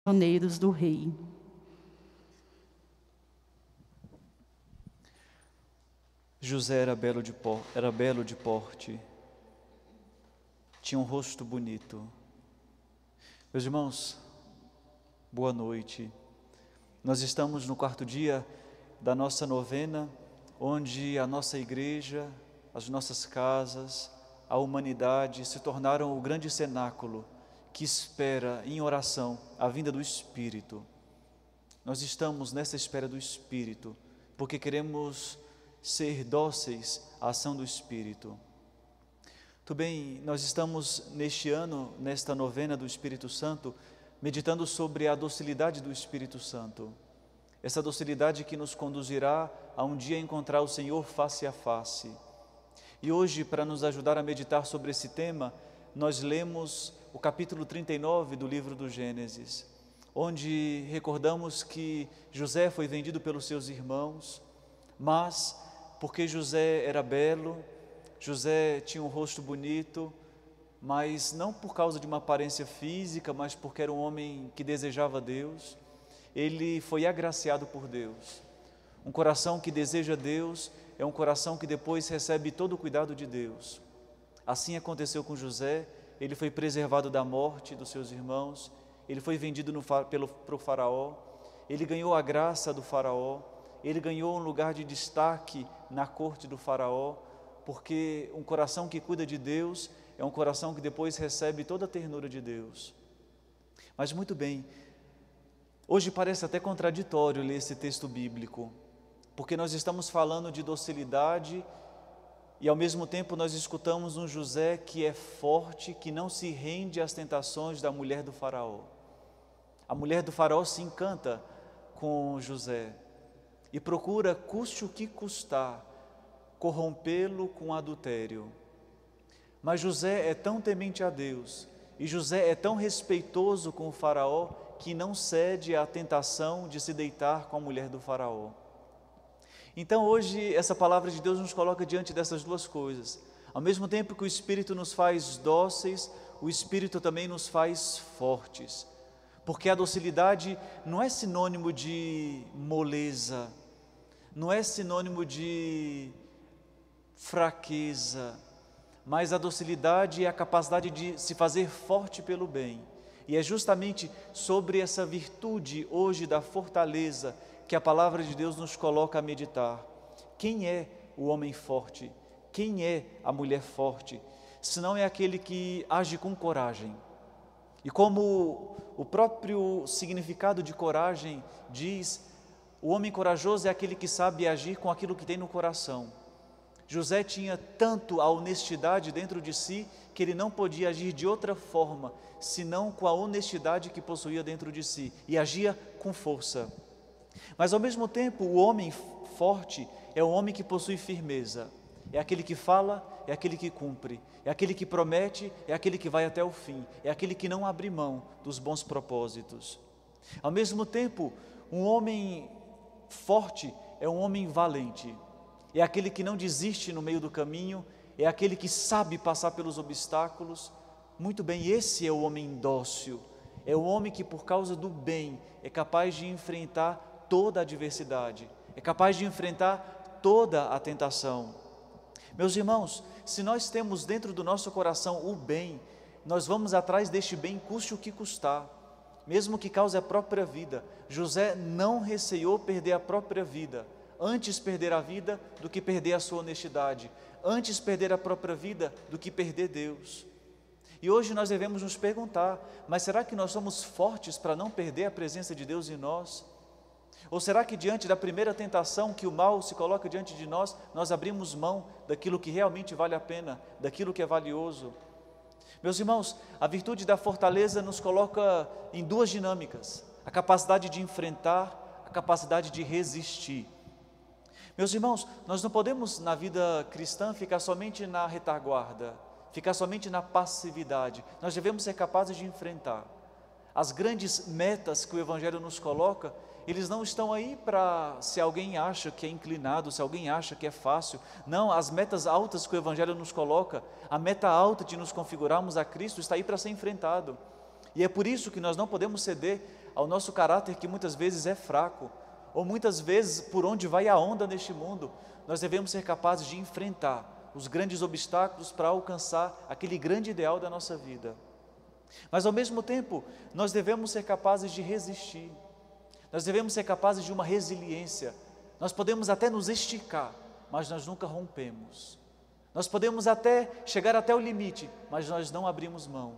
prisioneiros do rei. José era belo de porte, tinha um rosto bonito. Meus irmãos, boa noite. Nós estamos no quarto dia da nossa novena, onde a nossa igreja, as nossas casas, a humanidade se tornaram o grande cenáculo que espera em oração a vinda do Espírito. Nós estamos nessa espera do Espírito, porque queremos ser dóceis à ação do Espírito. Tudo bem, nós estamos neste ano, nesta novena do Espírito Santo, meditando sobre a docilidade do Espírito Santo. Essa docilidade que nos conduzirá a um dia encontrar o Senhor face a face. E hoje, para nos ajudar a meditar sobre esse tema, nós lemos o capítulo 39 do livro do Gênesis, onde recordamos que José foi vendido pelos seus irmãos, mas porque José era belo, José tinha um rosto bonito, mas não por causa de uma aparência física, mas porque era um homem que desejava Deus, ele foi agraciado por Deus. Um coração que deseja Deus é um coração que depois recebe todo o cuidado de Deus. Assim aconteceu com José, ele foi preservado da morte dos seus irmãos, ele foi vendido para o faraó, ele ganhou a graça do faraó, ele ganhou um lugar de destaque na corte do faraó, porque um coração que cuida de Deus é um coração que depois recebe toda a ternura de Deus. Mas muito bem, hoje parece até contraditório ler esse texto bíblico, porque nós estamos falando de docilidade e ao mesmo tempo nós escutamos um José que é forte, que não se rende às tentações da mulher do faraó. A mulher do faraó se encanta com José e procura, custe o que custar, corrompê-lo com adultério. Mas José é tão temente a Deus e José é tão respeitoso com o faraó que não cede à tentação de se deitar com a mulher do faraó. Então hoje essa palavra de Deus nos coloca diante dessas duas coisas. Ao mesmo tempo que o Espírito nos faz dóceis, o Espírito também nos faz fortes. Porque a docilidade não é sinônimo de moleza, não é sinônimo de fraqueza, mas a docilidade é a capacidade de se fazer forte pelo bem. E é justamente sobre essa virtude hoje da fortaleza que a palavra de Deus nos coloca a meditar. Quem é o homem forte? Quem é a mulher forte? Senão é aquele que age com coragem. E como o próprio significado de coragem diz, o homem corajoso é aquele que sabe agir com aquilo que tem no coração. José tinha tanto a honestidade dentro de si que ele não podia agir de outra forma, senão com a honestidade que possuía dentro de si, e agia com força. Mas ao mesmo tempo, o homem forte é o homem que possui firmeza, é aquele que fala, é aquele que cumpre, é aquele que promete, é aquele que vai até o fim, é aquele que não abre mão dos bons propósitos. Ao mesmo tempo, um homem forte é um homem valente, é aquele que não desiste no meio do caminho, é aquele que sabe passar pelos obstáculos. Muito bem, esse é o homem dócil, é o homem que por causa do bem é capaz de enfrentar toda a adversidade, é capaz de enfrentar toda a tentação. Meus irmãos, se nós temos dentro do nosso coração o bem, nós vamos atrás deste bem, custe o que custar, mesmo que cause a própria vida. José não receou perder a própria vida, antes perder a vida do que perder a sua honestidade, antes perder a própria vida do que perder Deus. E hoje nós devemos nos perguntar, mas será que nós somos fortes para não perder a presença de Deus em nós? Ou será que diante da primeira tentação que o mal se coloca diante de nós, nós abrimos mão daquilo que realmente vale a pena, daquilo que é valioso? Meus irmãos, a virtude da fortaleza nos coloca em duas dinâmicas, a capacidade de enfrentar, a capacidade de resistir. Meus irmãos, nós não podemos na vida cristã ficar somente na retaguarda, ficar somente na passividade. Nós devemos ser capazes de enfrentar. As grandes metas que o Evangelho nos coloca, eles não estão aí para se alguém acha que é inclinado, se alguém acha que é fácil. Não, as metas altas que o Evangelho nos coloca, a meta alta de nos configurarmos a Cristo está aí para ser enfrentado. E é por isso que nós não podemos ceder ao nosso caráter que muitas vezes é fraco, ou muitas vezes por onde vai a onda neste mundo, nós devemos ser capazes de enfrentar os grandes obstáculos para alcançar aquele grande ideal da nossa vida. Mas ao mesmo tempo, nós devemos ser capazes de resistir, nós devemos ser capazes de uma resiliência. Nós podemos até nos esticar, mas nós nunca rompemos. Nós podemos até chegar até o limite, mas nós não abrimos mão.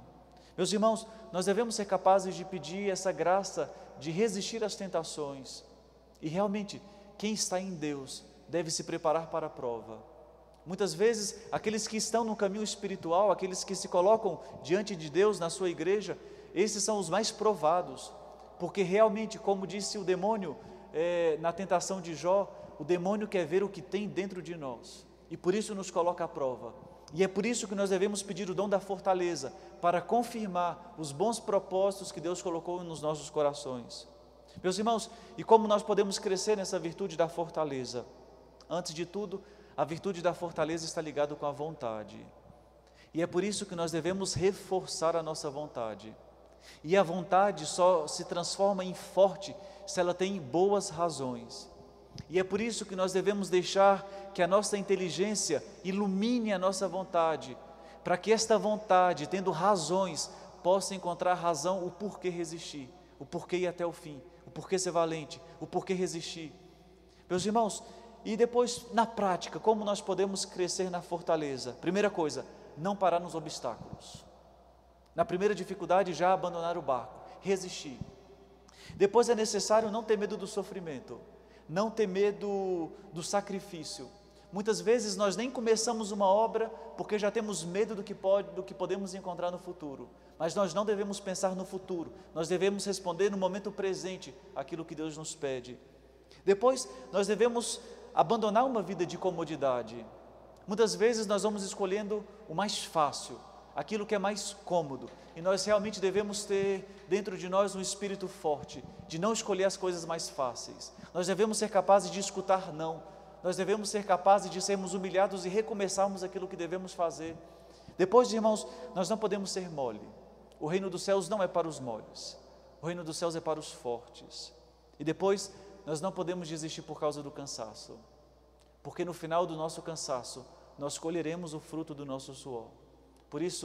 Meus irmãos, nós devemos ser capazes de pedir essa graça de resistir às tentações. E realmente, quem está em Deus deve se preparar para a prova. Muitas vezes, aqueles que estão no caminho espiritual, aqueles que se colocam diante de Deus na sua igreja, esses são os mais provados, porque realmente, como disse o demônio na tentação de Jó, o demônio quer ver o que tem dentro de nós, e por isso nos coloca à prova. E é por isso que nós devemos pedir o dom da fortaleza, para confirmar os bons propósitos que Deus colocou nos nossos corações. Meus irmãos, e como nós podemos crescer nessa virtude da fortaleza? Antes de tudo, a virtude da fortaleza está ligada com a vontade. E é por isso que nós devemos reforçar a nossa vontade. E a vontade só se transforma em forte se ela tem boas razões. E é por isso que nós devemos deixar que a nossa inteligência ilumine a nossa vontade, para que esta vontade, tendo razões, possa encontrar razão, o porquê resistir, o porquê ir até o fim, o porquê ser valente, o porquê resistir. Meus irmãos, e depois na prática, como nós podemos crescer na fortaleza? Primeira coisa, não parar nos obstáculos. Na primeira dificuldade, já abandonar o barco, resistir. Depois é necessário não ter medo do sofrimento, não ter medo do sacrifício. Muitas vezes nós nem começamos uma obra porque já temos medo do que podemos encontrar no futuro. Mas nós não devemos pensar no futuro, nós devemos responder no momento presente aquilo que Deus nos pede. Depois nós devemos abandonar uma vida de comodidade. Muitas vezes nós vamos escolhendo o mais fácil, aquilo que é mais cômodo, e nós realmente devemos ter dentro de nós um espírito forte, de não escolher as coisas mais fáceis. Nós devemos ser capazes de escutar não, nós devemos ser capazes de sermos humilhados e recomeçarmos aquilo que devemos fazer. Depois, irmãos, nós não podemos ser mole. O reino dos céus não é para os moles, o reino dos céus é para os fortes. E depois, nós não podemos desistir por causa do cansaço, porque no final do nosso cansaço, nós colheremos o fruto do nosso suor. Por isso,